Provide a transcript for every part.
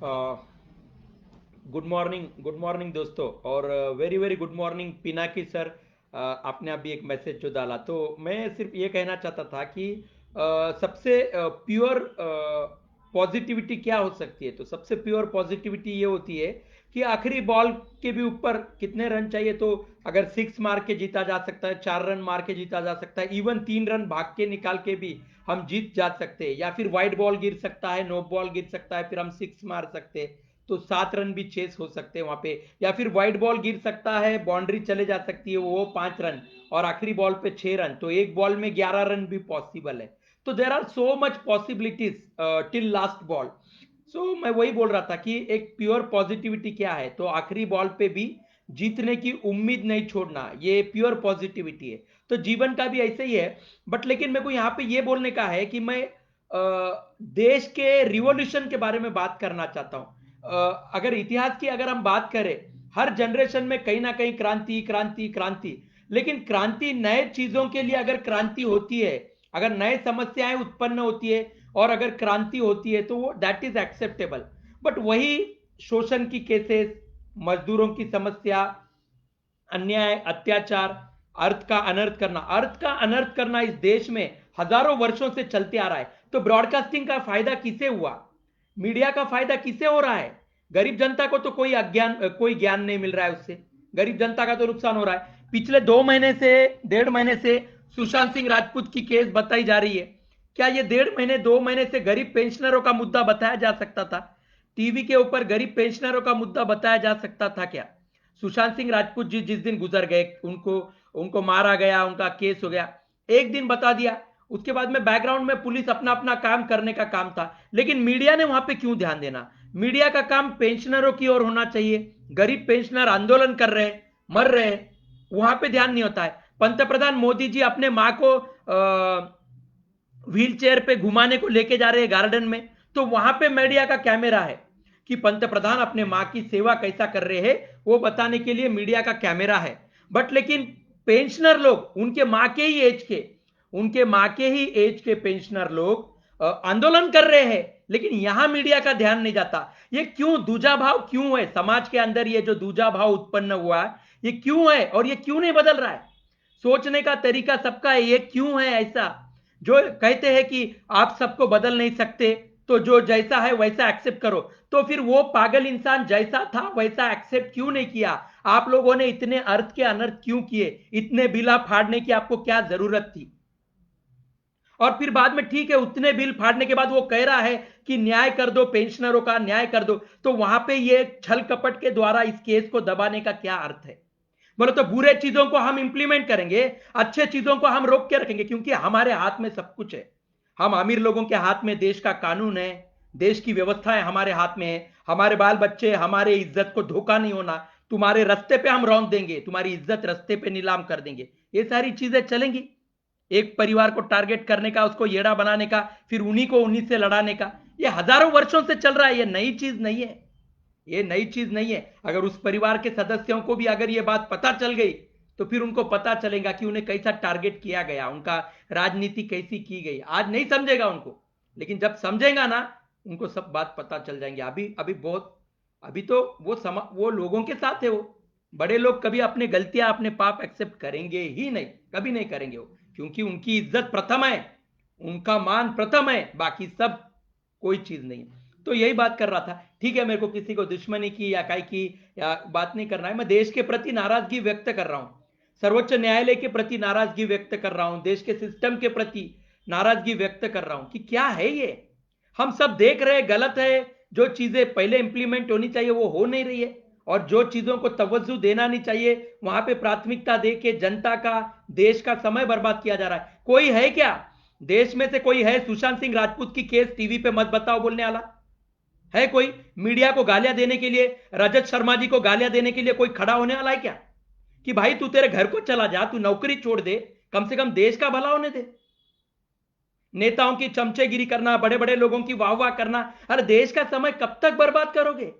Good morning दोस्तों। और very very good morning Pinaki sir. आपने अभी एक मैसेज जो डाला, तो मैं सिर्फ ये कहना चाहता था कि सबसे प्योर पॉजिटिविटी क्या हो सकती है। तो सबसे प्योर पॉजिटिविटी ये होती है कि आखिरी बॉल के भी ऊपर कितने रन चाहिए। तो अगर 6 मार के जीता जा सकता है, 4 रन मार के जीता जा सकता है, इवन 3 रन भाग के निकाल के भी हम जीत जा सकते हैं, या फिर वाइड बॉल गिर सकता है, नो बॉल गिर सकता है, फिर हम 6 मार सकते हैं, तो 7 रन भी चेस हो सकते हैं वहां पे। या फिर वाइड बॉल गिर सकता है, बाउंड्री चले जा सकती है, वो 5 रन, और आखिरी बॉल पे 6 रन, तो एक बॉल में 11 रन भी पॉसिबल है। तो there are so much possibilities till last ball. So मैं वही बोल रहा था कि एक प्योर पॉजिटिविटी क्या है, तो आखिरी बॉल पे भी जीतने की उम्मीद नहीं छोड़ना, ये प्योर पॉजिटिविटी है। तो जीवन का भी ऐसे ही है। बट लेकिन मेरे को यहाँ पे ये बोलने का है कि मैं देश के रिवॉल्यूशन के बारे में बात करना चाहता हूं। अगर इतिहास की अगर हम बात करें, हर जनरेशन में कहीं ना कहीं क्रांति क्रांति क्रांति। लेकिन क्रांति नए चीजों के लिए अगर क्रांति होती है, अगर नए समस्याएं उत्पन्न होती है, और अगर क्रांति होती है, तो वो दैट इज एक्सेप्टेबल। बट वही शोषण की केसेस, मजदूरों की समस्या, अन्याय, अत्याचार, अर्थ का अनर्थ करना इस देश में हजारों वर्षों से चलते आ रहा है। तो ब्रॉडकास्टिंग का फायदा किसे हुआ, मीडिया का फायदा किसे हो रहा है? गरीब जनता को तो कोई ज्ञान नहीं मिल रहा है उससे। गरीब जनता का तो नुकसान हो रहा है। पिछले 2 महीने से, 1.5 महीने से सुशांत सिंह राजपूत की केस बताई जा रही है। क्या ये 1.5 महीने, 2 महीने से गरीब पेंशनरों का मुद्दा बताया जा सकता था? टीवी के ऊपर गरीब पेंशनरों का मुद्दा बताया जा सकता था क्या? सुशांत सिंह राजपूत जी जिस दिन गुजर गए, उनको उनको मारा गया, उनका केस हो गया, एक दिन बता दिया, उसके बाद में बैकग्राउंड में पुलिस अपना अपना काम करने का काम था। लेकिन मीडिया ने वहां पे क्यों ध्यान देना? मीडिया का काम पेंशनरों की ओर होना चाहिए। गरीब पेंशनर आंदोलन कर रहे हैं, मर रहे हैं, वहां पे ध्यान नहीं होता है। पंतप्रधान मोदी जी अपने माँ को व्हील चेयर पे घुमाने को लेके जा रहे हैं गार्डन में, तो वहां पे मीडिया का कैमरा है कि पंतप्रधान अपने माँ की सेवा कैसा कर रहे हैं, वो बताने के लिए मीडिया का कैमरा है। बट लेकिन पेंशनर लोग, उनके माँ के ही एज के पेंशनर लोग आंदोलन कर रहे हैं, लेकिन यहां मीडिया का ध्यान नहीं जाता। ये क्यों दूजा भाव क्यों है समाज के अंदर? ये जो दूजा भाव उत्पन्न हुआ है, ये क्यों है, और ये क्यों नहीं बदल रहा है? सोचने का तरीका सबका है, ये क्यों है ऐसा? जो कहते हैं कि आप सबको बदल नहीं सकते, तो जो जैसा है वैसा एक्सेप्ट करो, तो फिर वो पागल इंसान जैसा था वैसा एक्सेप्ट क्यों नहीं किया? आप लोगों ने इतने अर्थ के अनर्थ क्यों किए? इतने बिला फाड़ने की आपको क्या जरूरत थी? और फिर बाद में ठीक है, उतने बिल फाड़ने के बाद वो कह रहा है कि न्याय कर दो, पेंशनरों का न्याय कर दो, तो वहां पे ये छल कपट के द्वारा इस केस को दबाने का क्या अर्थ है? बोले तो बुरे चीजों को हम इंप्लीमेंट करेंगे, अच्छे चीजों को हम रोक के रखेंगे, क्योंकि हमारे हाथ में सब कुछ है। हम अमीर लोगों के हाथ में देश का कानून है, देश की व्यवस्थाएं हमारे हाथ में है। हमारे बाल बच्चे, हमारे इज्जत को धोखा नहीं होना, तुम्हारे रास्ते पे हम रौंद देंगे, तुम्हारी इज्जत रास्ते पे नीलाम कर देंगे, ये सारी चीजें चलेंगी। एक परिवार को टारगेट करने का, उसको येड़ा बनाने का, फिर उन्हीं से लड़ाने का, ये हजारों वर्षों से चल रहा है, ये नई चीज नहीं है। ये नई चीज नहीं है। अगर उस परिवार के सदस्यों को भी अगर ये बात पता चल गई, तो फिर उनको पता चलेगा कि उन्हें कैसा टारगेट किया गया, उनका राजनीति कैसी की गई। आज नहीं समझेगा उनको, लेकिन जब समझेगा ना, उनको सब बात पता चल जाएंगे। अभी अभी बहुत, अभी तो वो लोगों के साथ है वो। बड़े लोग कभी अपने गलतियां, अपने पाप एक्सेप्ट करेंगे ही नहीं, कभी नहीं करेंगे वो, क्योंकि उनकी इज्जत प्रथम है, उनका मान प्रथम है, बाकी सब कोई चीज नहीं है। तो यही बात कर रहा था। ठीक है, मेरे को किसी को दुश्मनी की या काय की या बात नहीं करना है। मैं देश के प्रति नाराजगी व्यक्त कर रहा हूं, सर्वोच्च न्यायालय के प्रति नाराजगी व्यक्त कर रहा हूं, देश के सिस्टम के प्रति नाराजगी व्यक्त कर रहा हूं कि क्या है ये। हम सब देख रहे हैं गलत है, जो चीजें पहले इंप्लीमेंट होनी चाहिए वो हो नहीं रही है, और जो चीजों को तवज्जो देना नहीं चाहिए वहां पे प्राथमिकता दे के जनता का, देश का समय बर्बाद किया जा रहा है। कोई है क्या देश में से, कोई है सुशांत सिंह राजपूत की केस टीवी पे मत बताओ बोलने वाला? है कोई मीडिया को गालियां देने के लिए, रजत शर्मा जी को गालियां देने के लिए कोई खड़ा होने वाला है क्या? कि भाई तू तेरे घर को चला जा, तू नौकरी छोड़ दे, कम से कम देश का भला होने दे। नेताओं की चमचेगिरी करना, बड़े बड़े लोगों की वाहवाह करना, अरे देश का समय कब तक बर्बाद करोगे?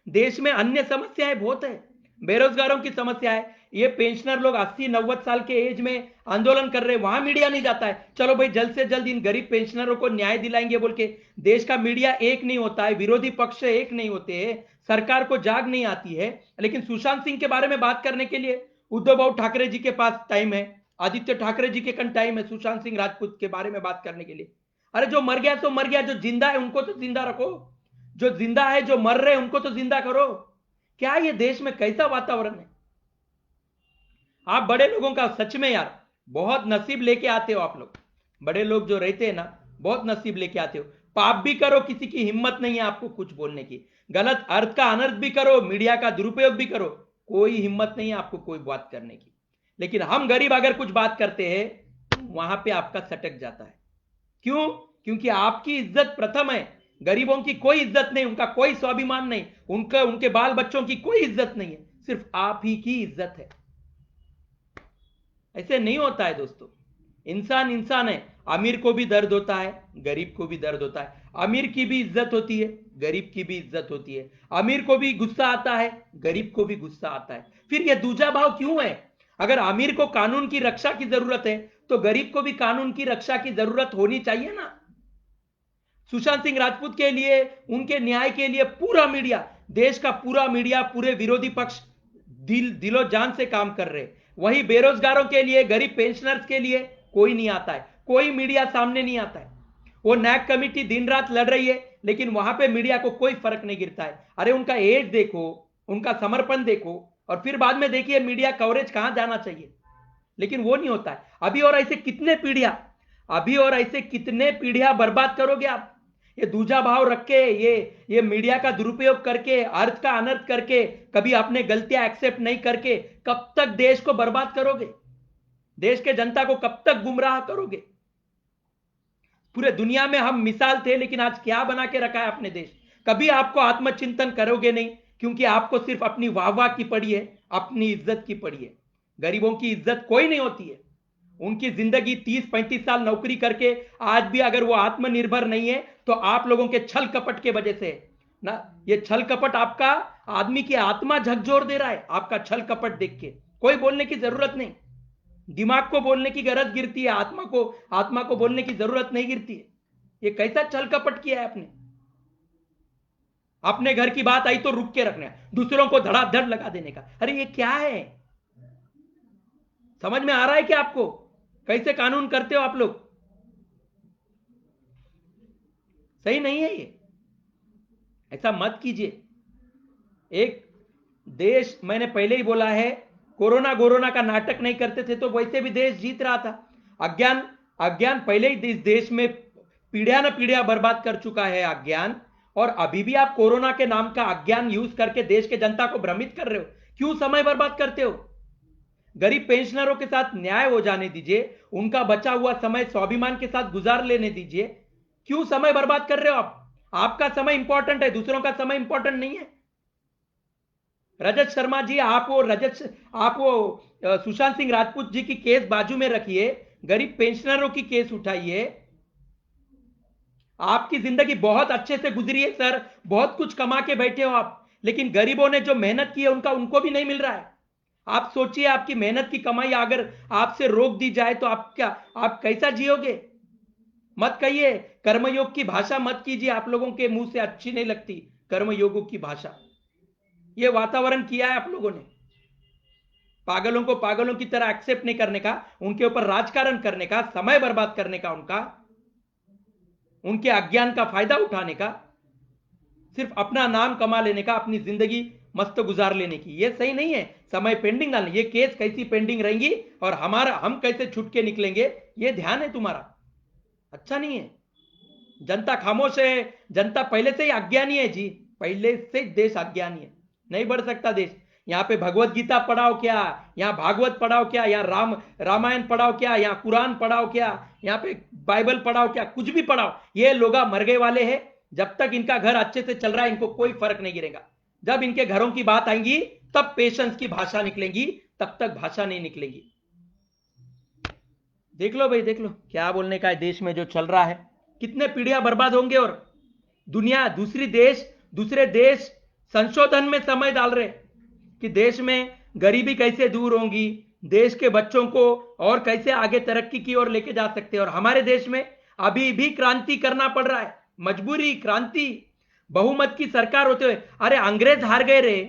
देश में अन्य समस्याएं बहुत है। बेरोजगारों की समस्या है, ये पेंशनर लोग 80-90 साल के एज में आंदोलन कर रहे हैं, वहां मीडिया नहीं जाता है। चलो भाई जल्द से जल्द इन गरीब पेंशनरों को न्याय दिलाएंगे बोल के देश का मीडिया एक नहीं होता है, विरोधी पक्ष एक नहीं होते हैं, सरकार को जाग नहीं आती है। लेकिन सुशांत सिंह के बारे में बात करने के लिए उद्धव बाबू ठाकरे जी के पास टाइम है, आदित्य ठाकरे जी के कन टाइम है सुशांत सिंह राजपूत के बारे में बात करने के लिए। अरे जो मर गया तो मर गया, जो जिंदा है उनको तो जिंदा रखो, जो जिंदा है जो मर रहे हैं उनको तो जिंदा करो। क्या ये देश में कैसा वातावरण है? आप बड़े लोगों का सच में यार बहुत नसीब लेके आते हो। आप लोग बड़े लोग जो रहते हैं ना, बहुत नसीब लेके आते हो। पाप भी करो, किसी की हिम्मत नहीं है आपको कुछ बोलने की, गलत अर्थ का अनर्थ भी करो, मीडिया का दुरुपयोग भी करो, कोई हिम्मत नहीं है आपको कोई बात करने की। लेकिन हम गरीब अगर कुछ बात करते हैं वहां पे आपका सटक जाता है। क्यों? क्योंकि आपकी इज्जत प्रथम है, गरीबों की कोई इज्जत नहीं, उनका कोई स्वाभिमान नहीं, उनके बाल बच्चों की कोई इज्जत नहीं है, सिर्फ आप ही की इज्जत है। ऐसे नहीं होता है दोस्तों। इंसान इंसान है, अमीर को भी दर्द होता है, गरीब को भी दर्द होता है, अमीर की भी इज्जत होती है, गरीब की भी इज्जत होती है, अमीर को भी गुस्सा आता है, गरीब को भी गुस्सा आता है। फिर यह दूजा भाव क्यों है? अगर अमीर को कानून की रक्षा की जरूरत है तो गरीब को भी कानून की रक्षा की जरूरत होनी चाहिए ना। सुशांत सिंह राजपूत के लिए, उनके न्याय के लिए पूरा मीडिया, देश का पूरा मीडिया, पूरे विरोधी पक्ष दिलो जान से काम कर रहे। वही बेरोजगारों के लिए, गरीब पेंशनर्स के लिए कोई नहीं आता है, कोई मीडिया सामने नहीं आता है। वो नैक कमिटी दिन रात लड़ रही है लेकिन वहां पे मीडिया को कोई फर्क नहीं गिरता है। अरे उनका एज देखो, उनका समर्पण देखो और फिर बाद में देखिए मीडिया कवरेज कहां जाना चाहिए। लेकिन वो नहीं होता है। अभी और ऐसे कितने पीढ़ियां बर्बाद करोगे आप? ये दूजा भाव रख के, ये मीडिया का दुरुपयोग करके, अर्थ का अनर्थ करके, कभी अपने गलतियां एक्सेप्ट नहीं करके कब तक देश को बर्बाद करोगे? देश के जनता को कब तक गुमराह करोगे? पूरे दुनिया में हम मिसाल थे लेकिन आज क्या बना के रखा है अपने देश? कभी आपको आत्मचिंतन करोगे नहीं, क्योंकि आपको सिर्फ अपनी वाहवाह की पड़ी है, अपनी इज्जत की पड़ी है। गरीबों की इज्जत कोई नहीं होती है। उनकी जिंदगी 30-35 साल नौकरी करके आज भी अगर वो आत्मनिर्भर नहीं है तो आप लोगों के छल कपट के वजह से ना। ये छल कपट आपका आदमी की आत्मा झकझोर दे रहा है, आपका छल कपट देख के। कोई बोलने की जरूरत नहीं, दिमाग को बोलने की गरज गिरती है, आत्मा को बोलने की जरूरत नहीं गिरती है। ये कैसा छल कपट किया है आपने? अपने घर की बात आई तो रुक के रखना, दूसरों को धड़ाधड़ लगा देने का। अरे ये क्या है? समझ में आ रहा है क्या आपको कैसे कानून करते हो आप लोग? सही नहीं है ये, ऐसा मत कीजिए। एक देश, मैंने पहले ही बोला है, कोरोना का नाटक नहीं करते थे तो वैसे भी देश जीत रहा था। अज्ञान पहले ही इस देश में पीढ़ियां न पीढ़ियां बर्बाद कर चुका है अज्ञान, और अभी भी आप कोरोना के नाम का अज्ञान यूज करके देश के जनता को भ्रमित कर रहे हो। क्यों समय बर्बाद करते हो? गरीब पेंशनरों के साथ न्याय हो जाने दीजिए, उनका बचा हुआ समय स्वाभिमान के साथ गुजार लेने दीजिए। क्यों समय बर्बाद कर रहे हो आप? आपका समय इंपॉर्टेंट है, दूसरों का समय इंपॉर्टेंट नहीं है। रजत शर्मा जी, आप वो सुशांत सिंह राजपूत जी की केस बाजू में रखिए, गरीब पेंशनरों की केस उठाइए। आपकी जिंदगी बहुत अच्छे से गुजरी है सर, बहुत कुछ कमा के बैठे हो आप, लेकिन गरीबों ने जो मेहनत की है उनको भी नहीं मिल रहा है। आप सोचिए, आपकी मेहनत की कमाई अगर आपसे रोक दी जाए तो आप कैसा जियोगे? मत कहिए, कर्मयोग की भाषा मत कीजिए, आप लोगों के मुंह से अच्छी नहीं लगती कर्मयोगों की भाषा। यह वातावरण किया है आप लोगों ने, पागलों को पागलों की तरह एक्सेप्ट नहीं करने का, उनके ऊपर राजकारण करने का, समय बर्बाद करने का, उनके अज्ञान का फायदा उठाने का, सिर्फ अपना नाम कमा लेने का, अपनी जिंदगी मस्त गुजार लेने की। यह सही नहीं है। समय पेंडिंग डालने, ये केस कैसी पेंडिंग रहेंगी और हम कैसे छूट के निकलेंगे, ये ध्यान है तुम्हारा? अच्छा नहीं है। जनता खामोश है, जनता पहले से ही अज्ञानी है जी, पहले से देश अज्ञानी है, नहीं बढ़ सकता देश। यहां पे भगवत गीता पढ़ाओ क्या, यहां भागवत पढ़ाओ क्या, यहां रामायण पढ़ाओ क्या, यहां कुरान पढ़ाओ क्या, यहां पे बाइबल पढ़ाओ क्या, कुछ भी पढ़ाओ, ये लोग मर गए वाले हैं। जब तक इनका घर अच्छे से चल रहा है इनको कोई फर्क नहीं गिरेगा। जब इनके घरों की बात आएंगी तब पेशेंस की भाषा निकलेगी, तब तक भाषा नहीं निकलेगी। देख लो भाई, देख लो क्या बोलने का है देश में जो चल रहा है, कितने पीढ़ियां बर्बाद होंगे। और दुनिया, दूसरे देश संशोधन में समय डाल रहे, कि देश में गरीबी कैसे दूर होगी, देश के बच्चों को और कैसे आगे तरक्की की ओर लेके जा सकते हैं। और हमारे देश में अभी भी क्रांति करना पड़ रहा है, मजबूरी, क्रांति, बहुमत की सरकार होते हुए। अरे अंग्रेज हार गए रे,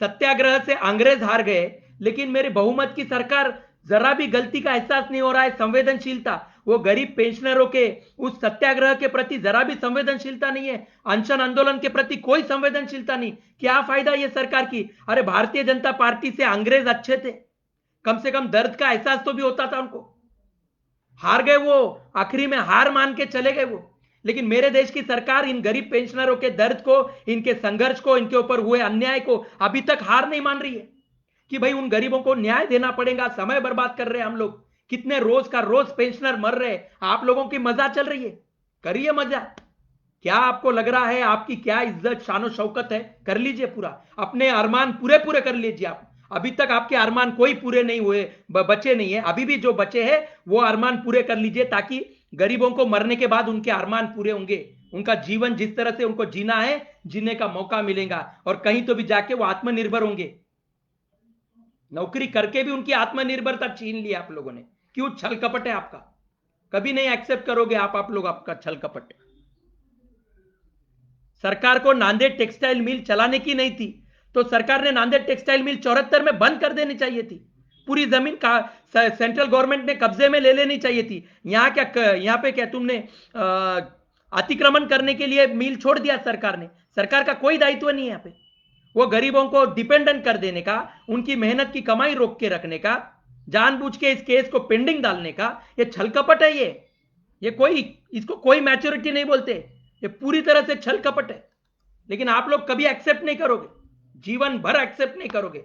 सत्याग्रह से अंग्रेज हार गए, लेकिन मेरे बहुमत की सरकार, जरा भी गलती का एहसास नहीं हो रहा है, संवेदनशीलता, वो गरीब पेंशनरों के उस सत्याग्रह के प्रति जरा भी संवेदनशीलता नहीं है, अनशन आंदोलन के प्रति कोई संवेदनशीलता नहीं। क्या फायदा ये सरकार की? अरे भारतीय जनता पार्टी से अंग्रेज अच्छे थे, कम से कम दर्द का एहसास तो भी होता था उनको। हार गए वो, आखिरी में हार मान के चले गए वो। लेकिन मेरे देश की सरकार इन गरीब पेंशनरों के दर्द को, इनके संघर्ष को, इनके ऊपर हुए अन्याय को अभी तक हार नहीं मान रही है कि भाई उन गरीबों को न्याय देना पड़ेगा। समय बर्बाद कर रहे हैं हम लोग, कितने रोज का रोज पेंशनर मर रहे हैं, आप लोगों की मजा चल रही है, करिए मजा। क्या आपको लग रहा है आपकी क्या इज्जत शानो शौकत है? कर लीजिए पूरा, अपने अरमान पूरे पूरे कर लीजिए आप। अभी तक आपके अरमान कोई पूरे नहीं हुए, बचे नहीं है, अभी भी जो बचे हैं वो अरमान पूरे कर लीजिए, ताकि गरीबों को मरने के बाद उनके अरमान पूरे होंगे, उनका जीवन जिस तरह से उनको जीना है जीने का मौका मिलेगा, और कहीं तो भी जाके वो आत्मनिर्भर होंगे। नौकरी करके भी उनकी आत्मनिर्भरता छीन ली आप लोगों ने। क्यों? छल कपट है आपका, कभी नहीं एक्सेप्ट करोगे आप लोग आपका छल कपट। सरकार को नांदेड़ टेक्सटाइल मिल चलाने की नहीं थी तो सरकार ने नांदेड़ टेक्सटाइल मिल 74 में बंद कर देनी चाहिए थी। पूरी जमीन का सेंट्रल गवर्नमेंट ने कब्जे में ले लेनी चाहिए थी। यहां पे क्या तुमने अतिक्रमण करने के लिए मिल छोड़ दिया सरकार ने? सरकार का कोई दायित्व नहीं है यहाँ पे। वो गरीबों को डिपेंडेंट कर देने का, उनकी मेहनत की कमाई रोक के रखने का, जानबूझ के इस केस को पेंडिंग डालने का, ये छल कपट है। ये कोई, इसको कोई मैच्योरिटी नहीं बोलते, ये पूरी तरह से छल कपट है। लेकिन आप लोग कभी एक्सेप्ट नहीं करोगे, जीवन भर एक्सेप्ट नहीं करोगे।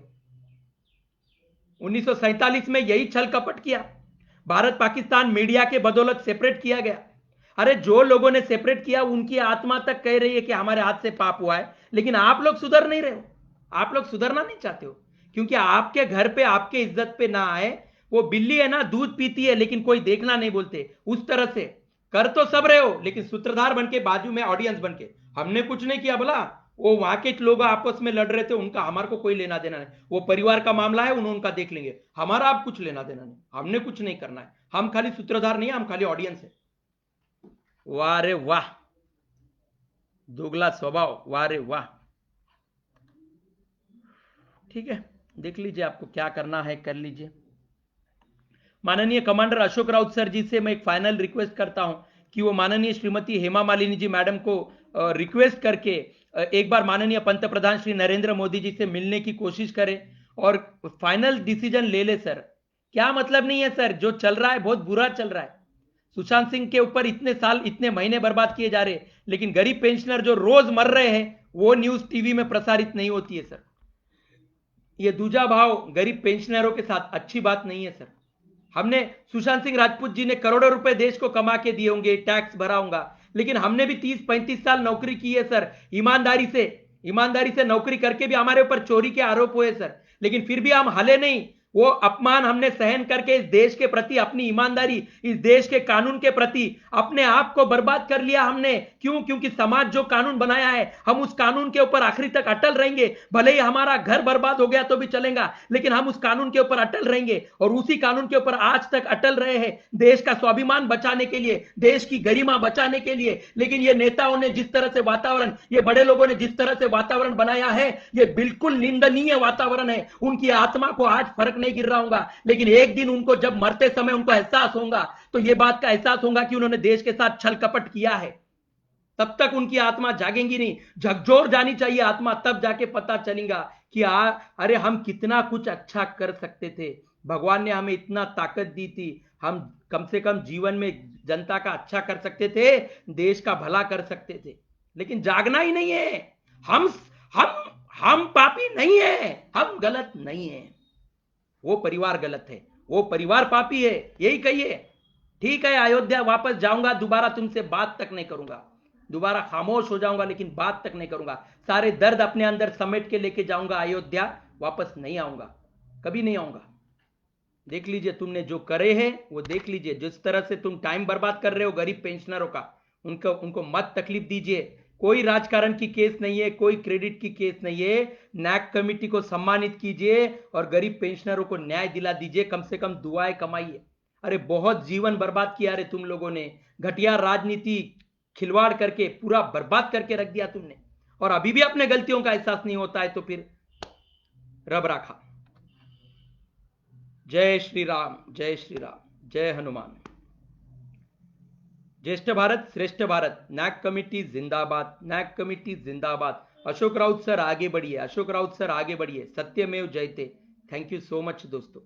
1947 में यही छल कपट किया, भारत पाकिस्तान मीडिया के बदौलत सेपरेट किया गया। अरे जो लोगों ने सेपरेट किया उनकी आत्मा तक कह रही है कि हमारे हाथ से पाप हुआ है, लेकिन आप लोग सुधर नहीं रहे हो, आप लोग सुधरना नहीं चाहते हो, क्योंकि आपके घर पे आपके इज्जत पे ना आए। वो बिल्ली है ना, दूध पीती है लेकिन कोई देखना नहीं बोलते, उस तरह से कर तो सब रहे हो, लेकिन सूत्रधार बन के बाजू में ऑडियंस बन के। हमने कुछ नहीं किया बोला, वो वहां के लोग आपस में लड़ रहे थे, उनका हमारे को कोई लेना देना नहीं, वो परिवार का मामला है, उन्होंने उनका देख लेंगे, हमारा आप कुछ लेना देना नहीं, हमने कुछ नहीं करना है। हम खाली सूत्रधार नहीं है, हम खाली ऑडियंस है। वाह रे वाह, दोगला स्वभाव, वाह रे वाह। ठीक है, देख लीजिए आपको क्या करना है कर लीजिए। माननीय कमांडर अशोक राउत सर जी से मैं एक फाइनल रिक्वेस्ट करता हूं कि वो माननीय श्रीमती हेमा मालिनी जी मैडम को रिक्वेस्ट करके एक बार माननीय पंत प्रधान श्री नरेंद्र मोदी जी से मिलने की कोशिश करें और फाइनल डिसीजन ले ले। सर क्या मतलब नहीं है सर, जो चल रहा है बहुत बुरा चल रहा है। सुशांत सिंह के ऊपर इतने साल इतने महीने बर्बाद किए जा रहे, लेकिन गरीब पेंशनर जो रोज मर रहे हैं वो न्यूज टीवी में प्रसारित नहीं होती है। सर ये दूजा भाव गरीब पेंशनरों के साथ अच्छी बात नहीं है। सर हमने, सुशांत सिंह राजपूत जी ने करोड़ों रुपए देश को कमा के दिए होंगे, टैक्स भरा होगा, लेकिन हमने भी 30-35 साल नौकरी की है सर, ईमानदारी से नौकरी करके भी हमारे ऊपर चोरी के आरोप हुए सर, लेकिन फिर भी हम हले नहीं। वो अपमान हमने सहन करके इस देश के प्रति अपनी ईमानदारी, इस देश के कानून के प्रति अपने आप को बर्बाद कर लिया हमने। क्यों? क्योंकि समाज जो कानून बनाया है हम उस कानून के ऊपर आखिरी तक अटल रहेंगे। भले ही हमारा घर बर्बाद हो गया तो भी चलेगा, लेकिन हम उस कानून के ऊपर अटल रहेंगे, और उसी कानून के ऊपर आज तक अटल रहे हैं, देश का स्वाभिमान बचाने के लिए, देश की गरिमा बचाने के लिए। लेकिन ये नेताओं ने जिस तरह से वातावरण, ये बड़े लोगों ने जिस तरह से वातावरण बनाया है, ये बिल्कुल निंदनीय वातावरण है। उनकी आत्मा को आज फर्क नहीं गिर रहा होगा, लेकिन एक दिन उनको जब मरते समय उनको एहसास होगा, तो ये बात का एहसास होगा कि उन्होंने देश के साथ छल कपट किया है। तब तक उनकी आत्मा जागेंगी नहीं, झकझोर जानी चाहिए आत्मा, तब जाके पता चलेगा कि अरे हम कितना कुछ अच्छा कर सकते थे, भगवान ने हमें इतना ताकत दी थी, हम कम से कम जीवन में जनता का अच्छा कर सकते थे, देश का भला कर सकते थे, लेकिन जागना ही नहीं है। हम पापी नहीं है, हम गलत नहीं है, वो परिवार गलत है, वो परिवार पापी है, यही कहिए। ठीक है, अयोध्या वापस जाऊंगा, दोबारा तुमसे बात तक नहीं करूंगा, दोबारा खामोश हो जाऊंगा, लेकिन बात तक नहीं करूंगा, सारे दर्द अपने अंदर समेट के लेके जाऊंगा, अयोध्या वापस नहीं आऊंगा, कभी नहीं आऊंगा। देख लीजिए तुमने जो करे हैं वो देख लीजिए, जिस तरह से तुम टाइम बर्बाद कर रहे हो गरीब पेंशनरों का, उनको मत तकलीफ दीजिए। कोई राजकारण की केस नहीं है, कोई क्रेडिट की केस नहीं है। नैक कमेटी को सम्मानित कीजिए और गरीब पेंशनरों को न्याय दिला दीजिए, कम से कम दुआएं कमाइए। अरे बहुत जीवन बर्बाद किया रे तुम लोगों ने, घटिया राजनीति खिलवाड़ करके पूरा बर्बाद करके रख दिया तुमने, और अभी भी अपने गलतियों का एहसास नहीं होता है तो फिर रब राखा। जय श्री राम, जय श्री राम, जय हनुमान। ज्येष्ठ भारत श्रेष्ठ भारत, नैक कमेटी जिंदाबाद, नैक कमेटी जिंदाबाद। अशोक राउत सर आगे बढ़िए, अशोक राउत सर आगे बढ़िए, सत्यमेव जयते। थैंक यू सो मच दोस्तों।